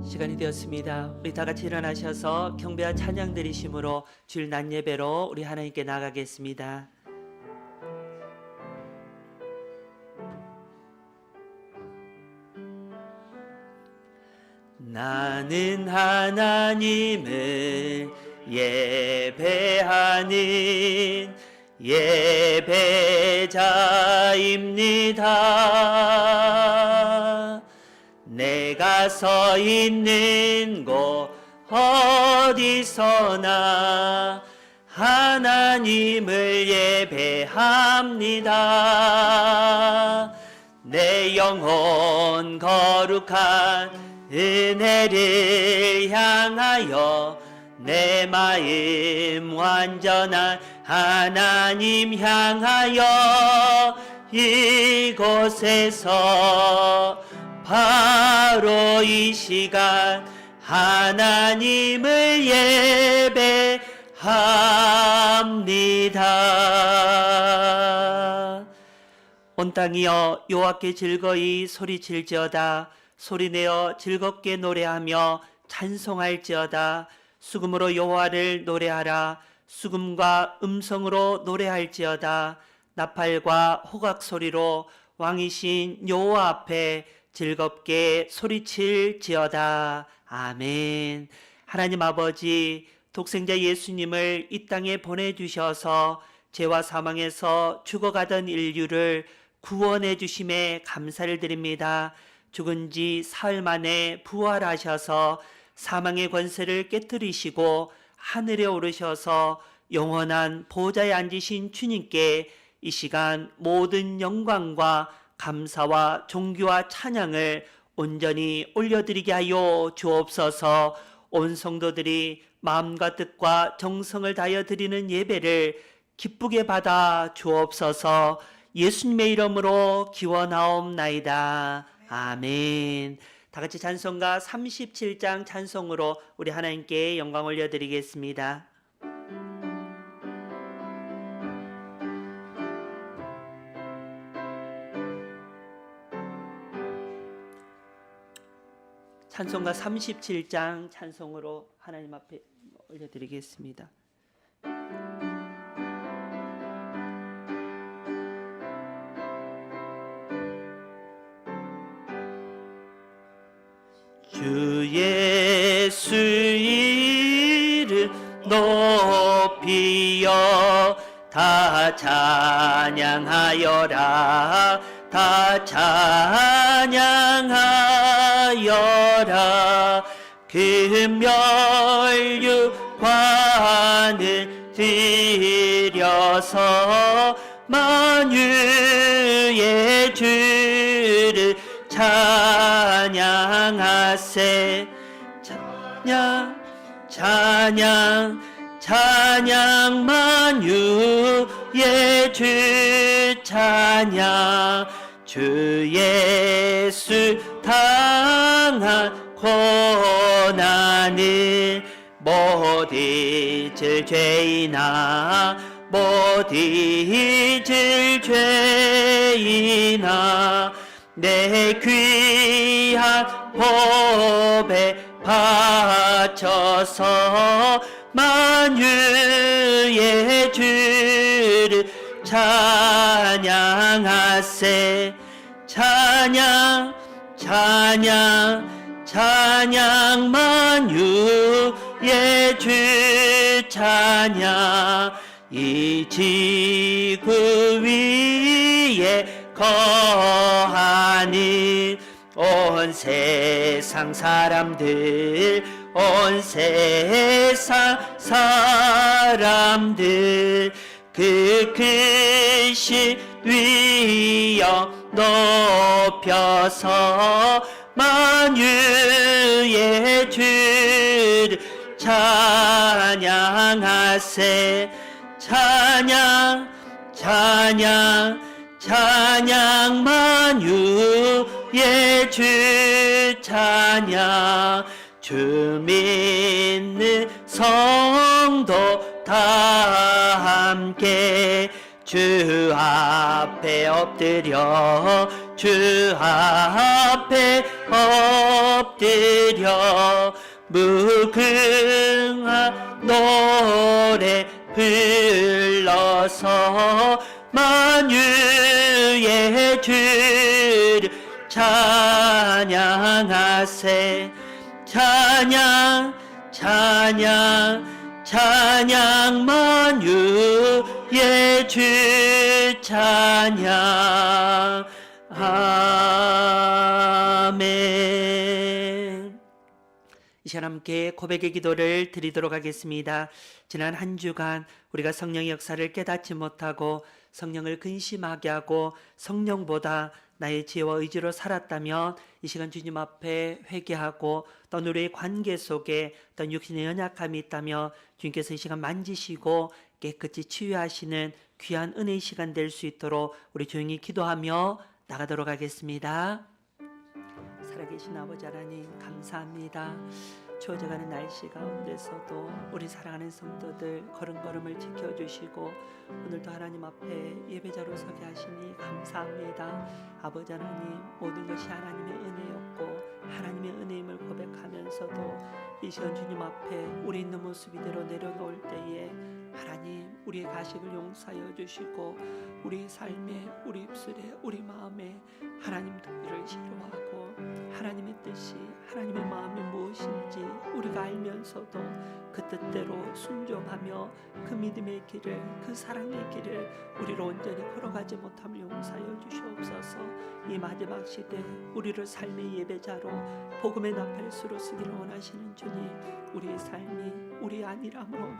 시간이 되었습니다. 우리 다 같이 일어나셔서 경배와 찬양 드리심으로 주일 낮 예배로 우리 하나님께 나가겠습니다. 나는 하나님을 예배하는 예배자입니다. 내가 서 있는 곳 어디서나 하나님을 예배합니다. 내 영혼 거룩한 은혜를 향하여 내 마음 완전한 하나님 향하여 이곳에서 바로 이 시간 하나님을 예배합니다. 온 땅이여 여호와께 즐거이 소리칠지어다. 소리내어 즐겁게 노래하며 찬송할지어다. 수금으로 여호와를 노래하라. 수금과 음성으로 노래할지어다. 나팔과 호각 소리로 왕이신 여호와 앞에 즐겁게 소리칠지어다. 아멘. 하나님 아버지, 독생자 예수님을 이 땅에 보내주셔서 죄와 사망에서 죽어가던 인류를 구원해 주심에 감사를 드립니다. 죽은 지 사흘 만에 부활하셔서 사망의 권세를 깨뜨리시고 하늘에 오르셔서 영원한 보좌에 앉으신 주님께 이 시간 모든 영광과 감사와 존귀와 찬양을 온전히 올려드리게 하여 주옵소서. 온 성도들이 마음과 뜻과 정성을 다하여 드리는 예배를 기쁘게 받아 주옵소서. 예수님의 이름으로 기원하옵나이다. 아멘. 다 같이 찬송가 37장 찬송으로 우리 하나님께 영광 올려드리겠습니다. 찬송가 37장 찬송으로 하나님 앞에 올려드리겠습니다. 주 예수 이름 높이여 다 찬양하여라. 다 찬양하여라. 금멸육관을 들여서 만유의 주를 찬양하세. 찬양 찬양 찬양 만유의 주 찬양. 주 예수 당한 고난을 못 잊을 죄이나 못 잊을 죄이나 내 귀한 법에 바쳐서 만유의 주를 찬양하세. 찬양 찬양 찬양 만유의 주 찬양. 이 지구 위에 거하는 온 세상 사람들 온 세상 사람들 그 크신 위엄 높여서 만유의 주를 찬양하세. 찬양 찬양 찬양 만유의 주 찬양. 주 믿는 성도 다 함께 주 앞에 엎드려 주 앞에 엎드려 무궁한 노래 불러서 만유의 주를 찬양하세. 찬양 찬양 찬양 만유의 주 찬양. 아멘. 이 시간 함께 고백의 기도를 드리도록 하겠습니다. 지난 한 주간 우리가 성령의 역사를 깨닫지 못하고 성령을 근심하게 하고 성령보다 나의 지혜와 의지로 살았다면 이 시간 주님 앞에 회개하고 또 우리의 관계 속에 어떤 육신의 연약함이 있다며 주님께서 이 시간 만지시고 깨끗이 치유하시는 귀한 은혜의 시간 될 수 있도록 우리 조용히 기도하며 나가도록 하겠습니다. 살아계신 아버지 하나님 감사합니다. 추워져가는 날씨 가운데서도 우리 사랑하는 성도들 걸음걸음을 지켜주시고 오늘도 하나님 앞에 예배자로 서게 하시니 감사합니다. 아버지 하나님, 모든 것이 하나님의 은혜였고 하나님의 은혜임을 고백하면서도 이 시간 주님 앞에 우리 있는 모습 이대로 내려놓을 때에 하나님, 우리의 가식을 용서하여 주시고 우리의 삶에, 우리 입술에, 우리 마음에 하나님 도리를 싫어하고 하나님의 뜻이, 하나님의 마음이 무엇인지 우리가 알면서도 그 뜻대로 순종하며 그 믿음의 길을, 그 사랑의 길을 우리로 온전히 걸어가지 못함을 용서하여 주시옵소서. 이 마지막 시대 우리를 삶의 예배자로 복음의 나팔수로 쓰기를 원하시는 주님, 우리의 삶이 우리 아니람으로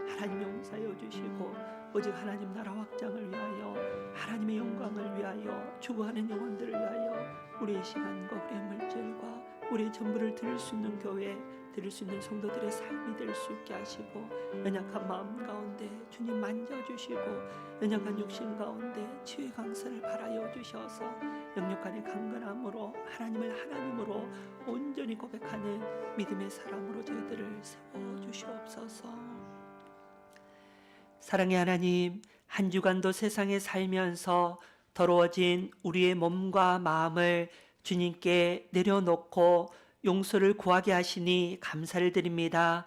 하나님 용서하여 주시고 오직 하나님 나라 확장을 위하여, 하나님의 영광을 위하여, 죽어가는 영혼들을 위하여 우리의 시간과 우리의 물질과 우리의 전부를 드릴 수 있는 교회, 드릴 수 있는 성도들의 삶이 될 수 있게 하시고 연약한 마음 가운데 주님 만져주시고 연약한 육신 가운데 치유의 강선을 발하여 주셔서 영육간의 강건함으로 하나님을 하나님으로 온전히 고백하는 믿음의 사람으로 저희들을 세워주시옵소서. 사랑의 하나님, 한 주간도 세상에 살면서 더러워진 우리의 몸과 마음을 주님께 내려놓고 용서를 구하게 하시니 감사를 드립니다.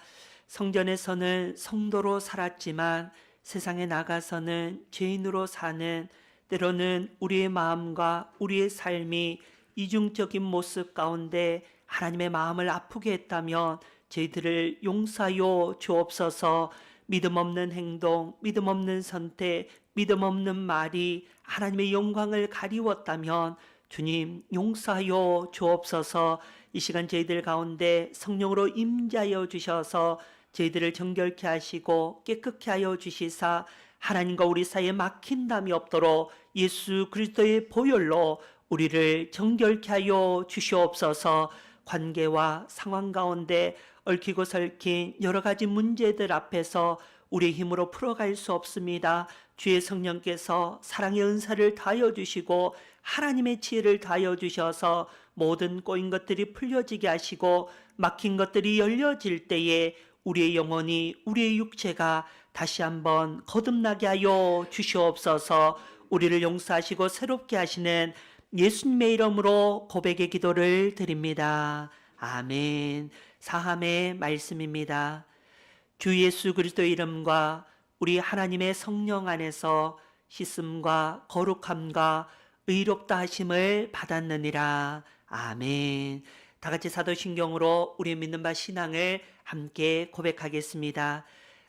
성전에서는 성도로 살았지만 세상에 나가서는 죄인으로 사는, 때로는 우리의 마음과 우리의 삶이 이중적인 모습 가운데 하나님의 마음을 아프게 했다면 저희들을 용서하여 주옵소서. 믿음 없는 행동, 믿음 없는 선택, 믿음 없는 말이 하나님의 영광을 가리웠다면 주님 용서하여 주옵소서. 이 시간 저희들 가운데 성령으로 임재하여 주셔서 저희들을 정결케 하시고 깨끗게 하여 주시사 하나님과 우리 사이에 막힌담이 없도록 예수 그리스도의 보혈로 우리를 정결케 하여 주시옵소서. 관계와 상황 가운데 얽히고 설킨 여러 가지 문제들 앞에서 우리의 힘으로 풀어갈 수 없습니다. 주의 성령께서 사랑의 은사를 다하여 주시고 하나님의 지혜를 다하여 주셔서 모든 꼬인 것들이 풀려지게 하시고 막힌 것들이 열려질 때에 우리의 영혼이, 우리의 육체가 다시 한번 거듭나게 하여 주시옵소서. 우리를 용서하시고 새롭게 하시는 예수님의 이름으로 고백의 기도를 드립니다. 아멘. 사함의 말씀입니다. 주 예수 그리스도의 이름과 우리 하나님의 성령 안에서 씻음과 거룩함과 의롭다 하심을 받았느니라. 아멘. 다 같이 사도신경으로 우리 믿는 바 신앙을 함께 고백하겠습니다.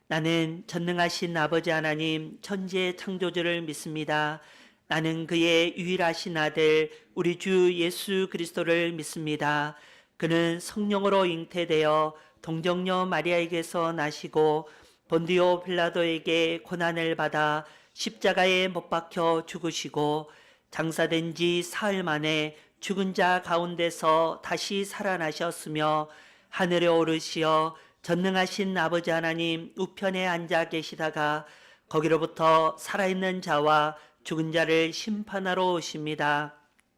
나는 전능하신 아버지 하나님 천지의 창조주를 믿습니다. 나는 그의 유일하신 아들 우리 주 예수 그리스도를 믿습니다. 그는 성령으로 잉태되어 동정녀 마리아에게서 나시고 본디오 빌라도에게 고난을 받아 십자가에 못 박혀 죽으시고 장사된 지 사흘 만에 죽은 자 가운데서 다시 살아나셨으며 하늘에 오르시어 전능하신 아버지 하나님 우편에 앉아 계시다가 거기로부터 살아있는 자와 죽은 자를 심판하러 오십니다.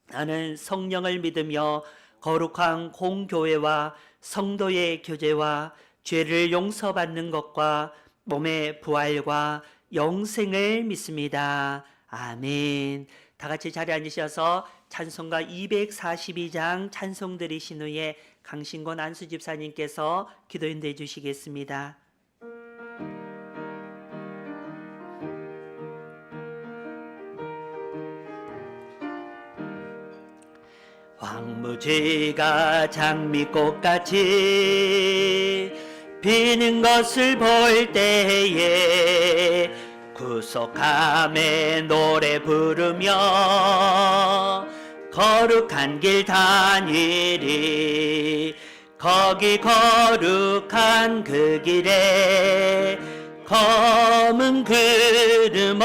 나는 성령을 믿으며 거룩한 공교회와 성도의 교제와 죄를 용서받는 것과 몸의 부활과 영생을 믿습니다. 아멘. 다 같이 자리에 앉으셔서 찬송가 242장 찬송 드리신 후에 강신권 안수 집사님께서 기도 인도해 주시겠습니다. 황무지가 장미꽃같이 피는 것을 볼 때에 구속함에 노래 부르며 거룩한 길 다니리. 거기 거룩한 그 길에 검은 구름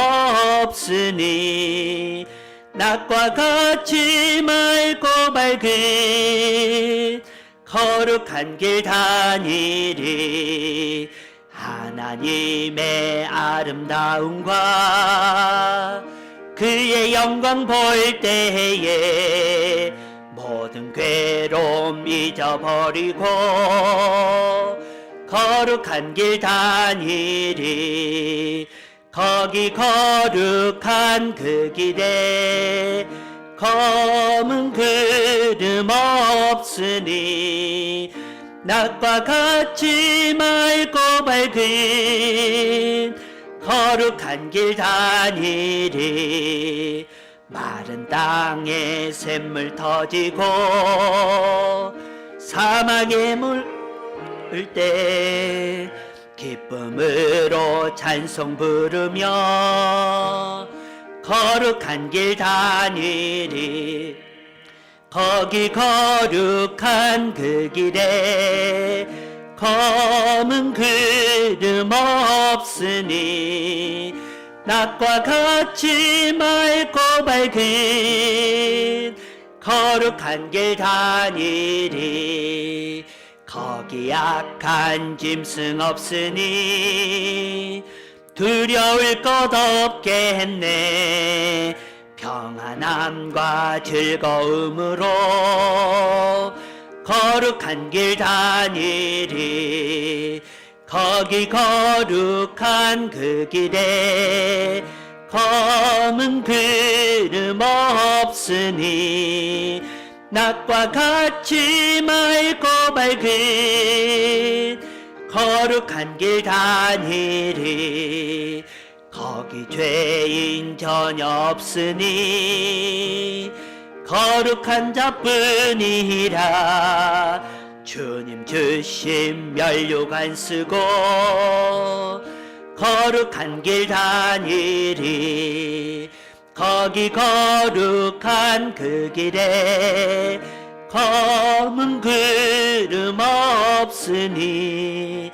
없으니 낮과 같이 맑고 밝은 거룩한 길 다니리. 하나님의 아름다움과 그의 영광 볼 때에 모든 괴로움 잊어버리고 거룩한 길 다니리. 거기 거룩한 그 길에 검은 구름 없으니 낮과 같이 맑고 밝은 거룩한 길 다니리. 마른 땅에 샘물 터지고 사막에 물을 때 기쁨으로 찬송 부르며 거룩한 길 다니리. 거기 거룩한 그 길에 검은 구름 없으니 낮과 같이 맑고 밝은 거룩한 길 다니리. 거기 악한 짐승 없으니 두려울 것 없겠네. 평안함과 즐거움으로 거룩한 길 다니리. 거기 거룩한 그 길에 검은 구름 없으니 낮과 같이 맑고 밝은 거룩한 길 다니리. 거기 죄인 전혀 없으니 거룩한 자뿐이라. 주님 주신 면류관 쓰고 거룩한 길 다니리. 거기 거룩한 그 길에 검은 구름 없으니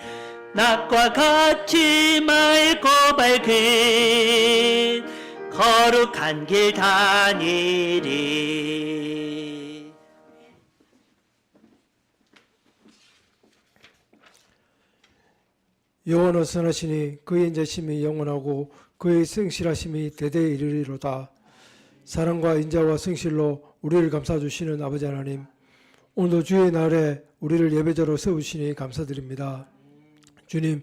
낮과 같이 맑고 밝은 거룩한 길 다니리. 여호와는 선하시니 그의 인자심이 영원하고 그의 성실하심이 대대에 이르리로다. 사랑과 인자와 성실로 우리를 감싸주시는 아버지 하나님, 오늘도 주의 날에 우리를 예배자로 세우시니 감사드립니다. 주님,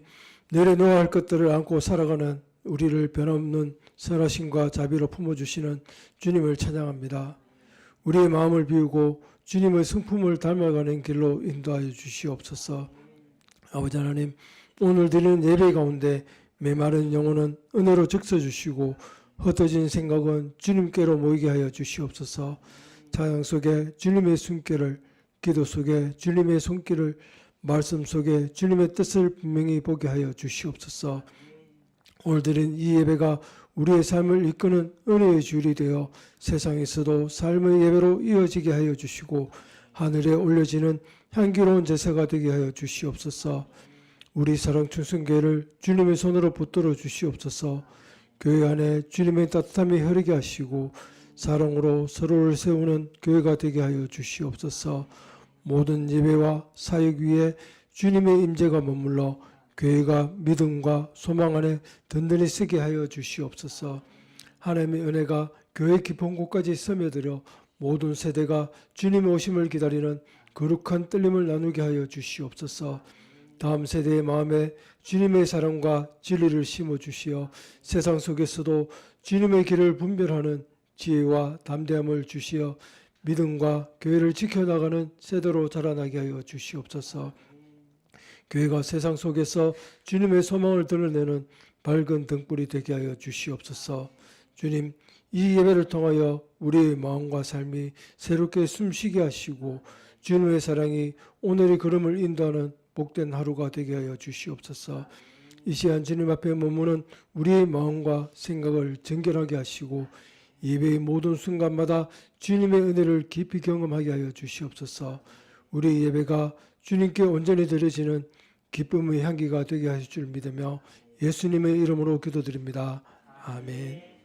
내래 놓아야 할 것들을 안고 살아가는 우리를 변함없는 선하심과 자비로 품어주시는 주님을 찬양합니다. 우리의 마음을 비우고 주님의 성품을 닮아가는 길로 인도하여 주시옵소서. 아버지 하나님, 오늘 드리는 예배 가운데 메마른 영혼은 은혜로 적셔주시고 흩어진 생각은 주님께로 모이게 하여 주시옵소서. 찬양 속에 주님의 숨결을, 기도 속에 주님의 손길을, 말씀 속에 주님의 뜻을 분명히 보게 하여 주시옵소서. 오늘 드린 이 예배가 우리의 삶을 이끄는 은혜의 주일이 되어 세상에서도 삶의 예배로 이어지게 하여 주시고 하늘에 올려지는 향기로운 제사가 되게 하여 주시옵소서. 우리 사랑충성교회를 주님의 손으로 붙들어 주시옵소서. 교회 안에 주님의 따뜻함이 흐르게 하시고 사랑으로 서로를 세우는 교회가 되게 하여 주시옵소서. 모든 예배와 사역 위에 주님의 임재가 머물러 교회가 믿음과 소망 안에 든든히 서게 하여 주시옵소서. 하나님의 은혜가 교회 깊은 곳까지 스며들어 모든 세대가 주님의 오심을 기다리는 거룩한 떨림을 나누게 하여 주시옵소서. 다음 세대의 마음에 주님의 사랑과 진리를 심어주시어 세상 속에서도 주님의 길을 분별하는 지혜와 담대함을 주시어 믿음과 교회를 지켜나가는 세대로 자라나게 하여 주시옵소서. 교회가 세상 속에서 주님의 소망을 드러내는 밝은 등불이 되게 하여 주시옵소서. 주님, 이 예배를 통하여 우리의 마음과 삶이 새롭게 숨쉬게 하시고 주님의 사랑이 오늘의 걸음을 인도하는 복된 하루가 되게 하여 주시옵소서. 이 시간 주님 앞에 머무는 우리의 마음과 생각을 정결하게 하시고 예배의 모든 순간마다 주님의 은혜를 깊이 경험하게 하여 주시옵소서. 우리의 예배가 주님께 온전히 드려지는 기쁨의 향기가 되게 하실 줄 믿으며 예수님의 이름으로 기도드립니다. 아멘.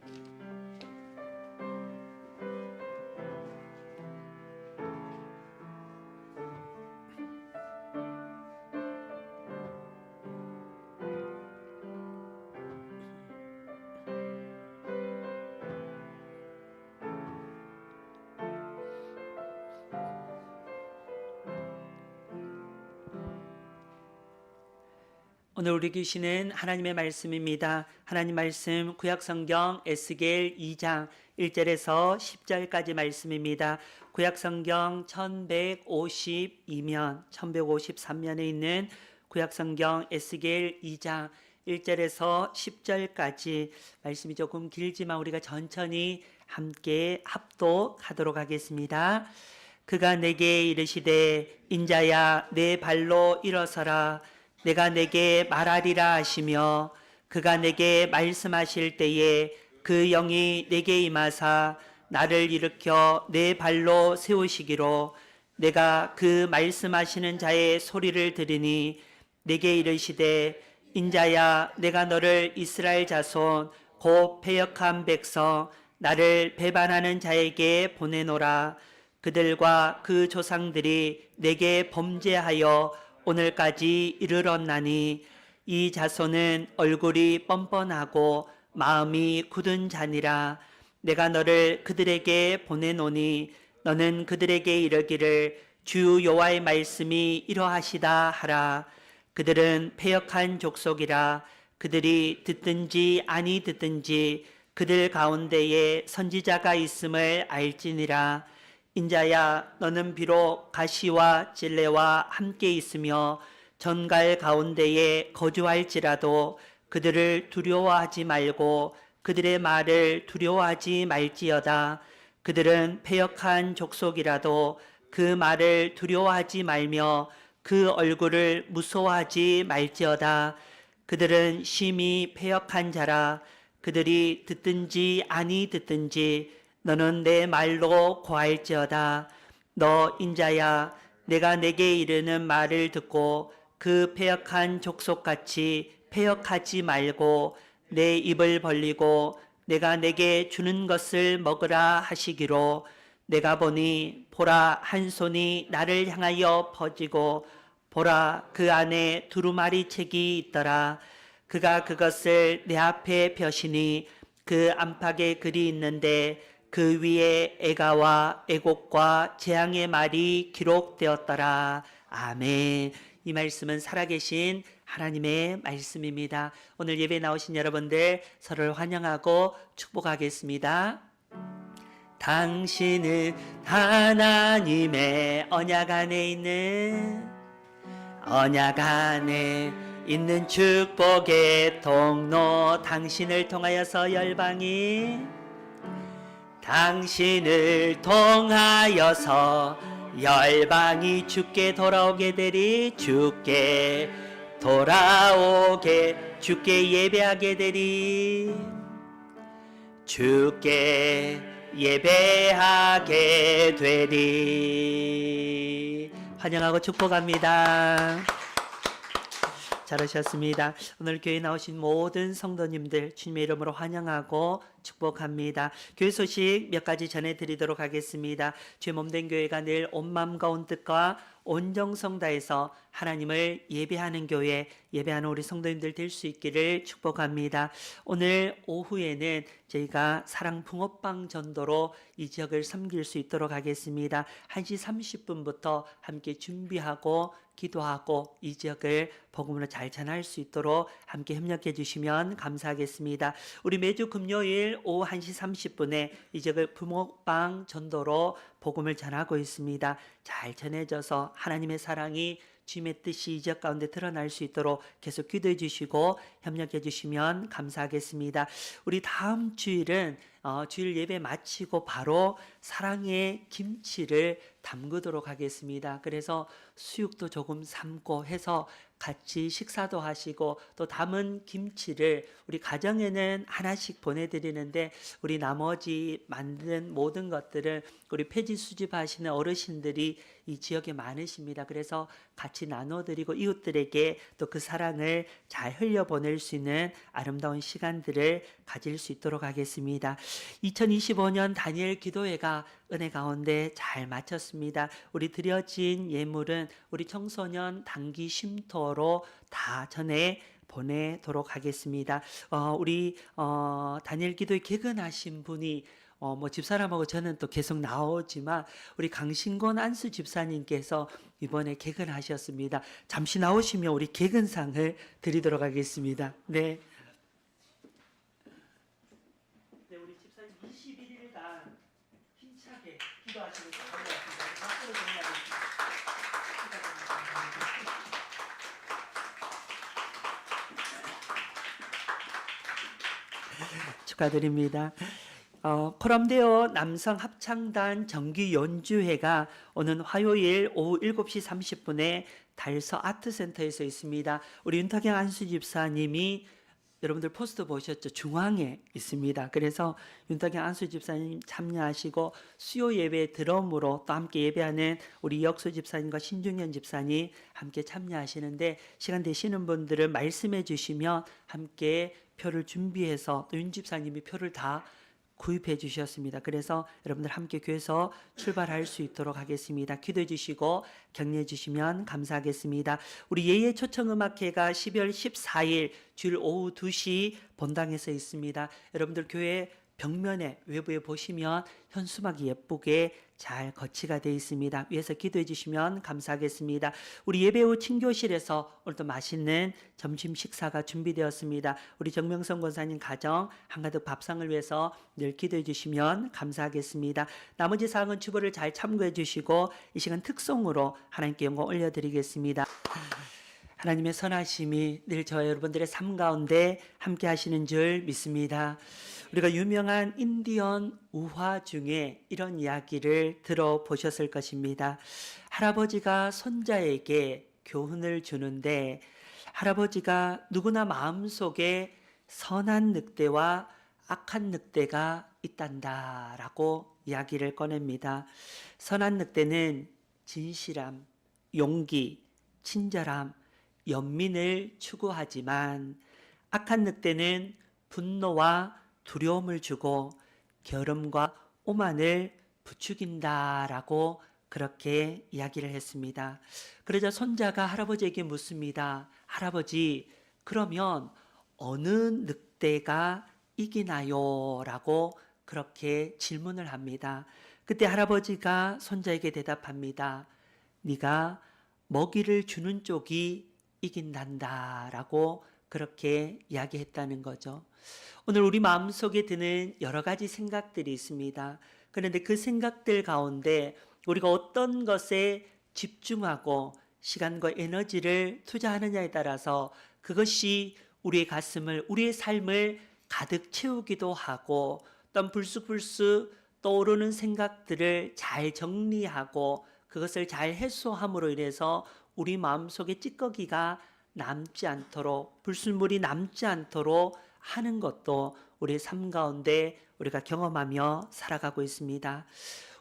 오늘 우리 귀신은 하나님의 말씀입니다. 하나님 말씀 구약성경 에스겔 2장 1절에서 10절까지 말씀입니다. 구약성경 1152면 1153면에 있는 구약성경 에스겔 2장 1절에서 10절까지 말씀이 조금 길지만 우리가 천천히 함께 합독하도록 하겠습니다. 그가 내게 이르시되 인자야 내 발로 일어서라. 내가 내게 말하리라 하시며 그가 내게 말씀하실 때에 그 영이 내게 임하사 나를 일으켜 내 발로 세우시기로 내가 그 말씀하시는 자의 소리를 들으니 내게 이르시되 인자야 내가 너를 이스라엘 자손 곧 패역한 백성 나를 배반하는 자에게 보내노라. 그들과 그 조상들이 내게 범죄하여 오늘까지 이르렀나니 이 자손은 얼굴이 뻔뻔하고 마음이 굳은 자니라. 내가 너를 그들에게 보내노니 너는 그들에게 이르기를 주 여호와의 말씀이 이러하시다 하라. 그들은 패역한 족속이라. 그들이 듣든지 아니 듣든지 그들 가운데에 선지자가 있음을 알지니라. 인자야 너는 비록 가시와 찔레와 함께 있으며 전갈 가운데에 거주할지라도 그들을 두려워하지 말고 그들의 말을 두려워하지 말지어다. 그들은 패역한 족속이라도 그 말을 두려워하지 말며 그 얼굴을 무서워하지 말지어다. 그들은 심히 패역한 자라. 그들이 듣든지 아니 듣든지 너는 내 말로 고할지어다. 너 인자야 내가 내게 이르는 말을 듣고 그 패역한 족속같이 패역하지 말고 내 입을 벌리고 내가 내게 주는 것을 먹으라 하시기로 내가 보니 보라 한 손이 나를 향하여 퍼지고 보라 그 안에 두루마리 책이 있더라. 그가 그것을 내 앞에 펴시니 그 안팎에 글이 있는데 그 위에 애가와 애곡과 재앙의 말이 기록되었더라. 아멘. 이 말씀은 살아계신 하나님의 말씀입니다. 오늘 예배에 나오신 여러분들 서로를 환영하고 축복하겠습니다. 당신은 하나님의 언약 안에 있는 축복의 통로. 당신을 통하여서 열방이 주께 돌아오게 되리. 주께 예배하게 되리. 주께 예배하게 되리. 환영하고 축복합니다. 잘하셨습니다. 오늘 교회에 나오신 모든 성도님들 주님의 이름으로 환영하고 축복합니다. 교회 소식 몇 가지 전해드리도록 하겠습니다. 주의 몸된 교회가 늘 온 마음과 온 뜻과 온 정성 다해서 하나님을 예배하는 교회, 예배하는 우리 성도님들 될 수 있기를 축복합니다. 오늘 오후에는 저희가 사랑 붕어빵 전도로 이 지역을 섬길 수 있도록 하겠습니다. 1시 30분부터 함께 준비하고 기도하고 이 지역을 복음으로 잘 전할 수 있도록 함께 협력해 주시면 감사하겠습니다. 우리 매주 금요일 매일 오후 1시 30분에 이 지역을 부목방 전도로 복음을 전하고 있습니다. 잘 전해져서 하나님의 사랑이 주님의 뜻이 이 지역 가운데 드러날 수 있도록 계속 기도해 주시고 협력해 주시면 감사하겠습니다. 우리 다음 주일은 주일 예배 마치고 바로 사랑의 김치를 담그도록 하겠습니다. 그래서 수육도 조금 삶고 해서 같이 식사도 하시고 또 담은 김치를 우리 가정에는 하나씩 보내드리는데 우리 나머지 만든 모든 것들은 우리 폐지 수집하시는 어르신들이 이 지역에 많으십니다. 그래서 같이 나눠드리고 이웃들에게 또 그 사랑을 잘 흘려보낼 수 있는 아름다운 시간들을 가질 수 있도록 하겠습니다. 2025년 다니엘 기도회가 은혜 가운데 잘 마쳤습니다. 우리 드려진 예물은 우리 청소년 단기 쉼터로 다 전해 보내도록 하겠습니다. 우리 다니엘 기도회 개근하신 분이 집사람하고 저는 또 계속 나오지만 우리 강신권 안수 집사님께서 이번에 개근하셨습니다. 잠시 나오시면 우리 개근상을 드리도록 하겠습니다. 네. 네, 우리 집사님 21일간 힘차게 기도하시면서 건너왔습니다. 앞으로 축하드립니다. 코람데오 남성 합창단 정기 연주회가 오는 화요일 오후 7시 30분에 달서 아트센터에서 있습니다. 우리 윤탁영 안수 집사님이 여러분들 포스터 보셨죠? 중앙에 있습니다. 그래서 윤탁영 안수 집사님 참여하시고 수요 예배 드럼으로 또 함께 예배하는 우리 역수 집사님과 신중현 집사님 함께 참여하시는데 시간 되시는 분들은 말씀해 주시면 함께 표를 준비해서 또 윤 집사님이 표를 다 구입해 주셨습니다. 그래서 여러분들 함께 교회에서 출발할 수 있도록 하겠습니다. 기도해 주시고 격려해 주시면 감사하겠습니다. 우리 예예 초청음악회가 12월 14일 주일 오후 2시 본당에서 있습니다. 여러분들 교회 벽면에 외부에 보시면 현수막이 예쁘게 잘 거치가 되어 있습니다. 위에서 기도해 주시면 감사하겠습니다. 우리 예배 후 친교실에서 오늘도 맛있는 점심 식사가 준비되었습니다. 우리 정명선 권사님 가정 한가득 밥상을 위해서 늘 기도해 주시면 감사하겠습니다. 나머지 사항은 주보를 잘 참고해 주시고 이 시간 특송으로 하나님께 영광 올려드리겠습니다. 하나님의 선하심이 늘 저와 여러분들의 삶 가운데 함께 하시는 줄 믿습니다. 우리가 유명한 인디언 우화 중에 이런 이야기를 들어보셨을 것입니다. 할아버지가 손자에게 교훈을 주는데 할아버지가 누구나 마음속에 선한 늑대와 악한 늑대가 있단다라고 이야기를 꺼냅니다. 선한 늑대는 진실함, 용기, 친절함, 연민을 추구하지만 악한 늑대는 분노와 두려움을 주고 게으름과 오만을 부추긴다라고 그렇게 이야기를 했습니다. 그러자 손자가 할아버지에게 묻습니다. 할아버지, 그러면 어느 늑대가 이기나요? 라고 그렇게 질문을 합니다. 그때 할아버지가 손자에게 대답합니다. 네가 먹이를 주는 쪽이 이긴단다 라고 그렇게 이야기했다는 거죠. 오늘 우리 마음속에 드는 여러 가지 생각들이 있습니다. 그런데 그 생각들 가운데 우리가 어떤 것에 집중하고 시간과 에너지를 투자하느냐에 따라서 그것이 우리의 가슴을, 우리의 삶을 가득 채우기도 하고 또 불쑥불쑥 떠오르는 생각들을 잘 정리하고 그것을 잘 해소함으로 인해서 우리 마음속에 찌꺼기가 남지 않도록, 불순물이 남지 않도록 하는 것도 우리의 삶 가운데 우리가 경험하며 살아가고 있습니다.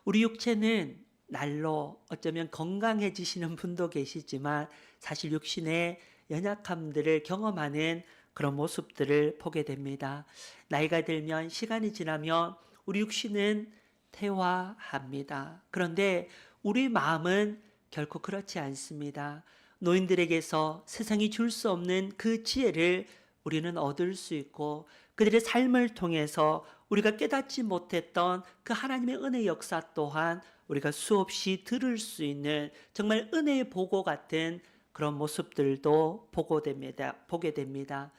우리 육체는 날로 어쩌면 건강해지시는 분도 계시지만 사실 육신의 연약함들을 경험하는 그런 모습들을 보게 됩니다. 나이가 들면, 시간이 지나면 우리 육신은 퇴화합니다. 그런데 우리 마음은 결코 그렇지 않습니다. 노인들에게서 세상이 줄 수 없는 그 지혜를 우리는 얻을 수 있고 그들의 삶을 통해서 우리가 깨닫지 못했던 그 하나님의 은혜 역사 또한 우리가 수없이 들을 수 있는 정말 은혜의 보고 같은 그런 모습들도 보게 됩니다.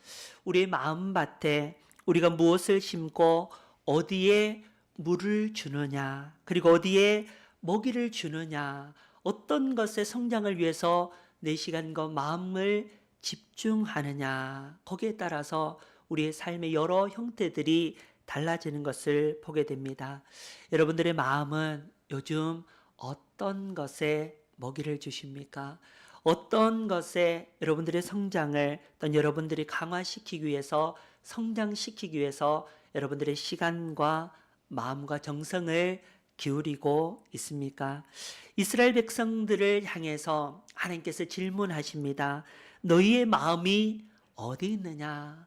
우리의 마음밭에 우리가 무엇을 심고 어디에 물을 주느냐, 그리고 어디에 먹이를 주느냐, 어떤 것의 성장을 위해서 내 시간과 마음을 집중하느냐, 거기에 따라서 우리의 삶의 여러 형태들이 달라지는 것을 보게 됩니다. 여러분들의 마음은 요즘 어떤 것에 먹이를 주십니까? 어떤 것에 여러분들의 성장을 또는 여러분들이 강화시키기 위해서, 성장시키기 위해서 여러분들의 시간과 마음과 정성을 기울이고 있습니까? 이스라엘 백성들을 향해서 하나님께서 질문하십니다. 너희의 마음이 어디 있느냐?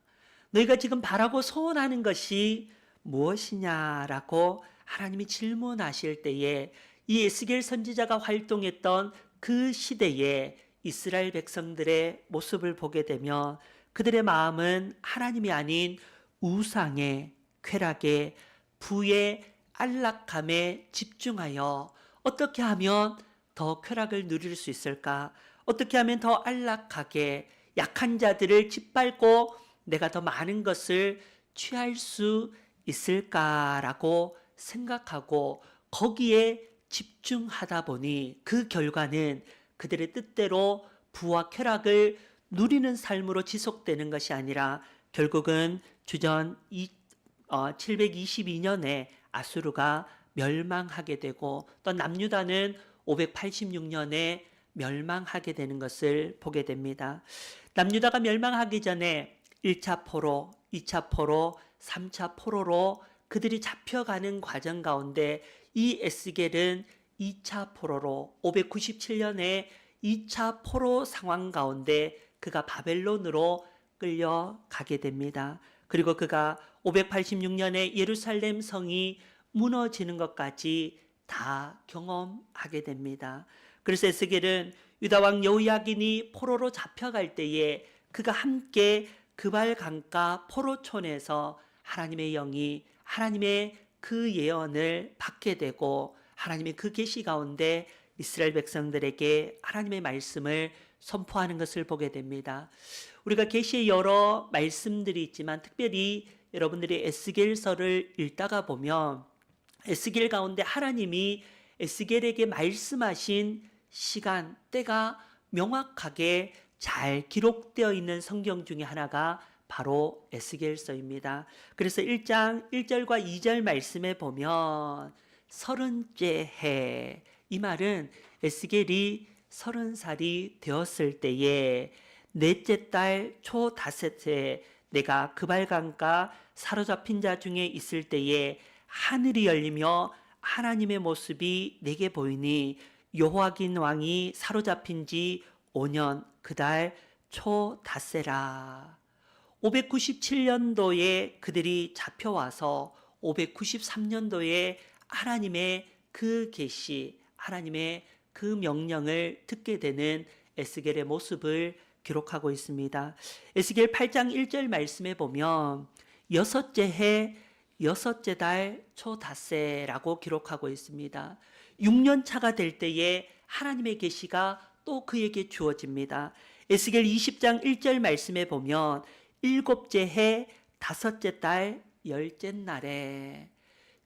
너희가 지금 바라고 소원하는 것이 무엇이냐라고 하나님이 질문하실 때에 이 에스겔 선지자가 활동했던 그 시대에 이스라엘 백성들의 모습을 보게 되면 그들의 마음은 하나님이 아닌 우상의 쾌락에, 부의 안락함에 집중하여 어떻게 하면 더 쾌락을 누릴 수 있을까? 어떻게 하면 더 안락하게 약한 자들을 짓밟고 내가 더 많은 것을 취할 수 있을까라고 생각하고 거기에 집중하다 보니 그 결과는 그들의 뜻대로 부와 쾌락을 누리는 삶으로 지속되는 것이 아니라 결국은 주전 722년에 아수르가 멸망하게 되고 또 남유다는 586년에 멸망하게 되는 것을 보게 됩니다. 남유다가 멸망하기 전에 1차 포로, 2차 포로, 3차 포로로 그들이 잡혀가는 과정 가운데 이 에스겔은 2차 포로로 597년에 2차 포로 상황 가운데 그가 바벨론으로 끌려가게 됩니다. 그리고 그가 586년에 예루살렘 성이 무너지는 것까지 다 경험하게 됩니다. 그래서 에스겔은 유다 왕 여호야긴이 포로로 잡혀갈 때에 그가 함께 그발 강가 포로촌에서 하나님의 영이 하나님의 그 예언을 받게 되고 하나님의 그 계시 가운데 이스라엘 백성들에게 하나님의 말씀을 선포하는 것을 보게 됩니다. 우리가 계시의 여러 말씀들이 있지만 특별히 여러분들이 에스겔서를 읽다가 보면 에스겔 가운데 하나님이 에스겔에게 말씀하신 시간, 때가 명확하게 잘 기록되어 있는 성경 중에 하나가 바로 에스겔서입니다. 그래서 1장 1절과 2절 말씀에 보면 30째 해, 이 말은 에스겔이 30살이 되었을 때에 넷째 달 초 다섯에 내가 그발강가 사로잡힌 자 중에 있을 때에 하늘이 열리며 하나님의 모습이 내게 보이니 여호야긴 왕이 사로잡힌 지 5년 그달 초 닷새라. 597년도에 그들이 잡혀와서 593년도에 하나님의 그 계시, 하나님의 그 명령을 듣게 되는 에스겔의 모습을 기록하고 있습니다. 에스겔 8장 1절 말씀에 보면 여섯째 해 여섯째 달 초 닷새라고 기록하고 있습니다. 6년 차가 될 때에 하나님의 계시가 또 그에게 주어집니다. 에스겔 20장 1절 말씀에 보면 일곱째 해 다섯째 달 열째 날에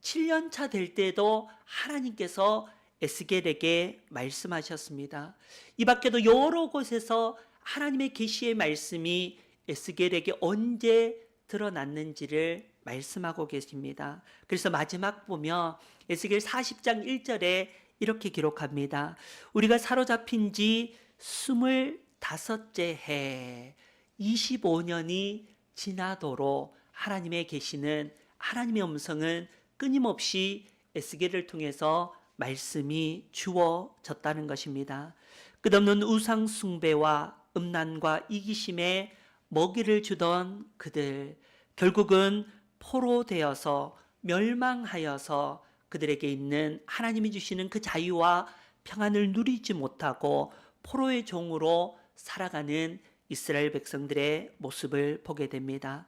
7년 차 될 때도 하나님께서 에스겔에게 말씀하셨습니다. 이 밖에도 여러 곳에서 하나님의 계시의 말씀이 에스겔에게 언제 드러났는지를 말씀하고 계십니다. 그래서 마지막 보면 에스겔 40장 1절에 이렇게 기록합니다. 우리가 사로잡힌 지 25째 해 25년이 지나도록 하나님의 계시는 하나님의 음성은 끊임없이 에스겔을 통해서 말씀이 주어졌다는 것입니다. 끝없는 우상 숭배와 음란과 이기심에 먹이를 주던 그들, 결국은 포로되어서 멸망하여서 그들에게 있는 하나님이 주시는 그 자유와 평안을 누리지 못하고 포로의 종으로 살아가는 이스라엘 백성들의 모습을 보게 됩니다.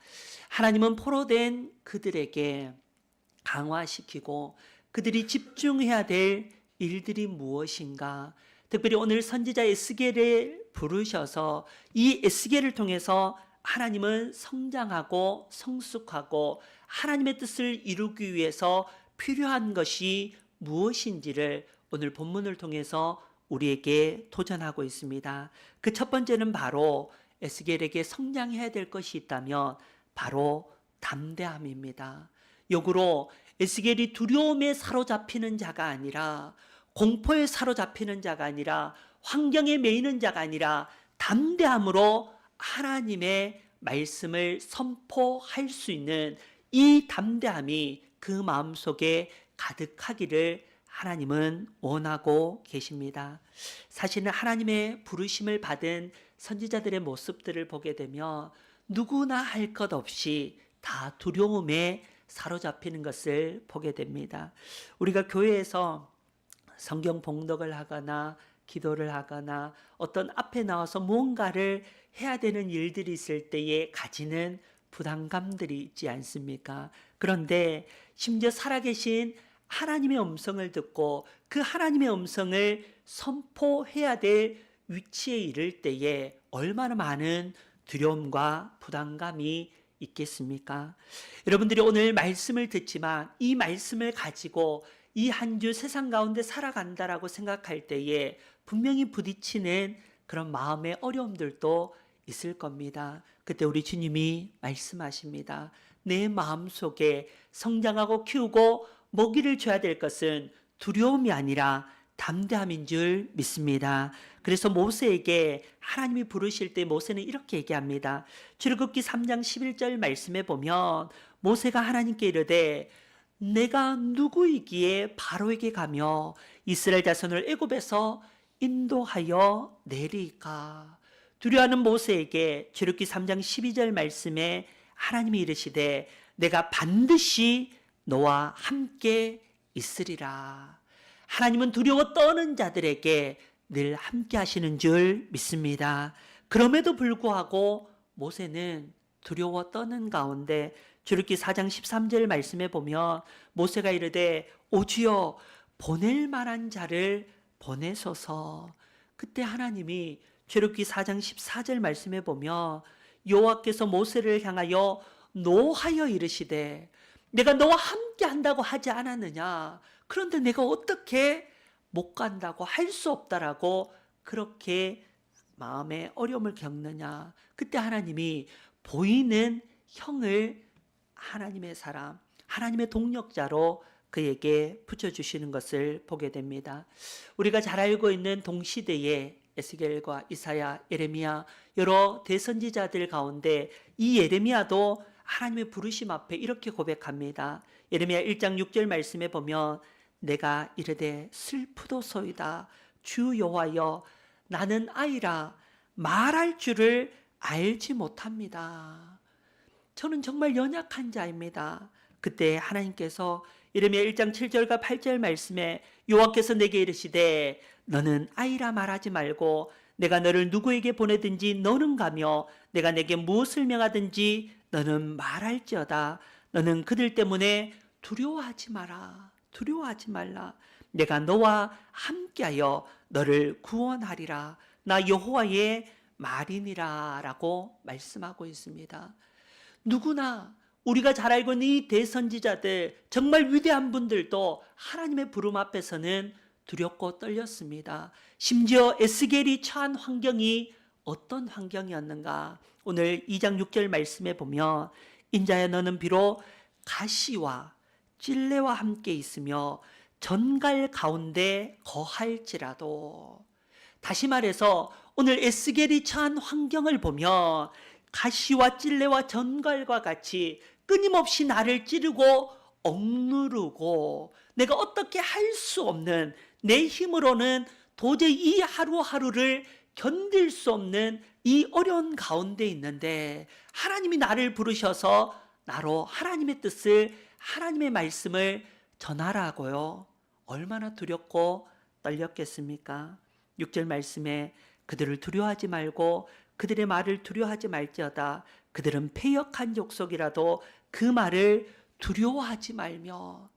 하나님은 포로된 그들에게 강화시키고 그들이 집중해야 될 일들이 무엇인가, 특별히 오늘 선지자 에스겔을 부르셔서 이 에스겔을 통해서 하나님은 성장하고 성숙하고 하나님의 뜻을 이루기 위해서 필요한 것이 무엇인지를 오늘 본문을 통해서 우리에게 도전하고 있습니다. 그 첫 번째는 바로 에스겔에게 성장해야 될 것이 있다면 바로 담대함입니다. 역으로 에스겔이 두려움에 사로잡히는 자가 아니라, 공포에 사로잡히는 자가 아니라, 환경에 매이는 자가 아니라 담대함으로 하나님의 말씀을 선포할 수 있는 이 담대함이 그 마음속에 가득하기를 하나님은 원하고 계십니다. 사실은 하나님의 부르심을 받은 선지자들의 모습들을 보게 되면 누구나 할 것 없이 다 두려움에 사로잡히는 것을 보게 됩니다. 우리가 교회에서 성경 봉독을 하거나 기도를 하거나 어떤 앞에 나와서 무언가를 해야 되는 일들이 있을 때에 가지는 부담감들이 있지 않습니까? 그런데 심지어 살아계신 하나님의 음성을 듣고 그 하나님의 음성을 선포해야 될 위치에 이를 때에 얼마나 많은 두려움과 부담감이 있겠습니까? 여러분들이 오늘 말씀을 듣지만 이 말씀을 가지고 이 한 주 세상 가운데 살아간다라고 생각할 때에 분명히 부딪히는 그런 마음의 어려움들도 있을 겁니다. 그때 우리 주님이 말씀하십니다. 내 마음속에 성장하고 키우고 먹이를 줘야 될 것은 두려움이 아니라 담대함인 줄 믿습니다. 그래서 모세에게 하나님이 부르실 때 모세는 이렇게 얘기합니다. 출애굽기 3장 11절 말씀에 보면 모세가 하나님께 이르되 내가 누구이기에 바로에게 가며 이스라엘 자손을 애굽에서 인도하여 내리까. 두려워하는 모세에게 출애굽기 3장 12절 말씀에 하나님이 이르시되 내가 반드시 너와 함께 있으리라. 하나님은 두려워 떠는 자들에게 늘 함께 하시는 줄 믿습니다. 그럼에도 불구하고 모세는 두려워 떠는 가운데 출애굽기 4장 13절 말씀에 보면 모세가 이르되 오 주여 보낼 만한 자를 보내소서. 그때 하나님이 출애굽기 4장 14절 말씀에 보면 여호와께서 모세를 향하여 노하여 이르시되 내가 너와 함께 한다고 하지 않았느냐? 그런데 내가 어떻게 못 간다고 할 수 없다라고 그렇게 마음에 어려움을 겪느냐? 그때 하나님이 보이는 형을 하나님의 사람, 하나님의 동력자로 그에게 붙여주시는 것을 보게 됩니다. 우리가 잘 알고 있는 동시대의 에스겔과 이사야, 예레미야 여러 대선지자들 가운데 이 예레미야도 하나님의 부르심 앞에 이렇게 고백합니다. 예레미야 1장 6절 말씀에 보면 내가 이르되 슬프도소이다 주 여호와여 나는 아이라 말할 줄을 알지 못합니다. 저는 정말 연약한 자입니다. 그때 하나님께서 예레미야 1장 7절과 8절 말씀에 여호와께서 내게 이르시되 너는 아이라 말하지 말고 내가 너를 누구에게 보내든지 너는 가며 내가 내게 무엇을 명하든지 너는 말할지어다. 너는 그들 때문에 두려워하지 마라. 두려워하지 말라. 내가 너와 함께하여 너를 구원하리라. 나 여호와의 말이니라 라고 말씀하고 있습니다. 누구나 우리가 잘 알고 있는 이 대선지자들 정말 위대한 분들도 하나님의 부름 앞에서는 두렵고 떨렸습니다. 심지어 에스겔이 처한 환경이 어떤 환경이었는가? 오늘 2장 6절 말씀에 보면 인자야 너는 비록 가시와 찔레와 함께 있으며 전갈 가운데 거할지라도, 다시 말해서 오늘 에스겔이 처한 환경을 보면 가시와 찔레와 전갈과 같이 끊임없이 나를 찌르고 억누르고 내가 어떻게 할 수 없는, 내 힘으로는 도저히 이 하루하루를 견딜 수 없는 이 어려운 가운데 있는데 하나님이 나를 부르셔서 나로 하나님의 뜻을, 하나님의 말씀을 전하라고요. 얼마나 두렵고 떨렸겠습니까? 6절 말씀에 그들을 두려워하지 말고 그들의 말을 두려워하지 말지어다. 그들은 패역한 족속이라도 그 말을 두려워하지 말며.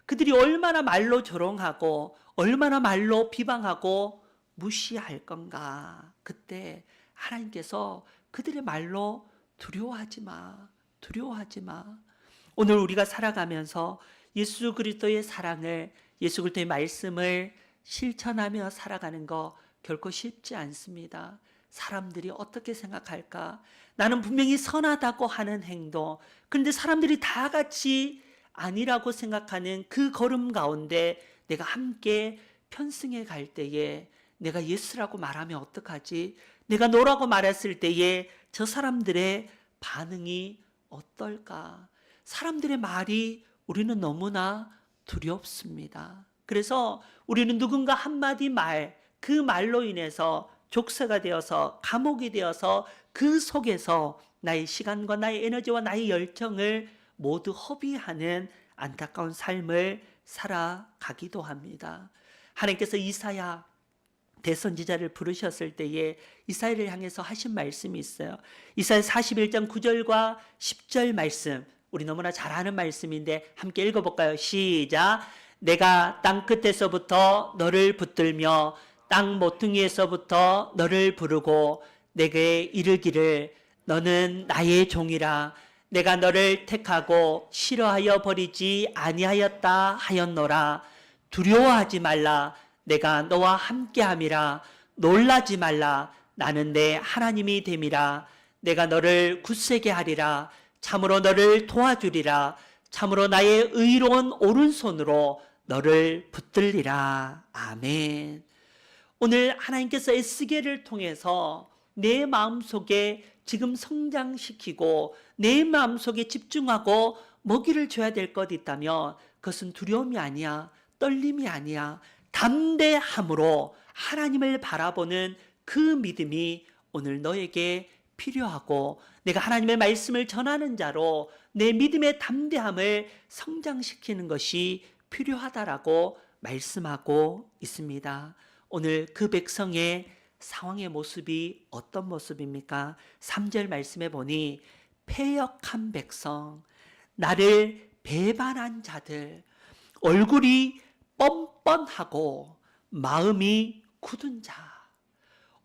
그들이 얼마나 말로 조롱하고 얼마나 말로 비방하고 무시할 건가. 그때 하나님께서 그들의 말로 두려워하지 마. 두려워하지 마. 오늘 우리가 살아가면서 예수 그리스도의 사랑을, 예수 그리스도의 말씀을 실천하며 살아가는 거 결코 쉽지 않습니다. 사람들이 어떻게 생각할까? 나는 분명히 선하다고 하는 행동, 그런데 사람들이 다 같이 아니라고 생각하는 그 걸음 가운데 내가 함께 편승해 갈 때에 내가 예수라고 말하면 어떡하지? 내가 너라고 말했을 때에 저 사람들의 반응이 어떨까? 사람들의 말이 우리는 너무나 두렵습니다. 그래서 우리는 누군가 한마디 말, 그 말로 인해서 족쇄가 되어서 감옥이 되어서 그 속에서 나의 시간과 나의 에너지와 나의 열정을 모두 허비하는 안타까운 삶을 살아가기도 합니다. 하나님께서 이사야 대선지자를 부르셨을 때에 이사야를 향해서 하신 말씀이 있어요. 이사야 41장 9절과 10절 말씀, 우리 너무나 잘 아는 말씀인데 함께 읽어볼까요? 시작. 내가 땅 끝에서부터 너를 붙들며 땅 모퉁이에서부터 너를 부르고 내게 이르기를 너는 나의 종이라. 내가 너를 택하고 싫어하여 버리지 아니하였다 하였노라. 두려워하지 말라. 내가 너와 함께함이라. 놀라지 말라. 나는 내 하나님이 됨이라. 내가 너를 굳세게 하리라. 참으로 너를 도와주리라. 참으로 나의 의로운 오른손으로 너를 붙들리라. 아멘. 오늘 하나님께서 에스겔을 통해서 내 마음속에 지금 성장시키고 내 마음속에 집중하고 먹이를 줘야 될 것 있다면 그것은 두려움이 아니야, 떨림이 아니야, 담대함으로 하나님을 바라보는 그 믿음이 오늘 너에게 필요하고, 내가 하나님의 말씀을 전하는 자로 내 믿음의 담대함을 성장시키는 것이 필요하다라고 말씀하고 있습니다. 오늘 그 백성의 상황의 모습이 어떤 모습입니까? 3절 말씀에 보니 패역한 백성, 나를 배반한 자들, 얼굴이 뻔뻔하고 마음이 굳은 자.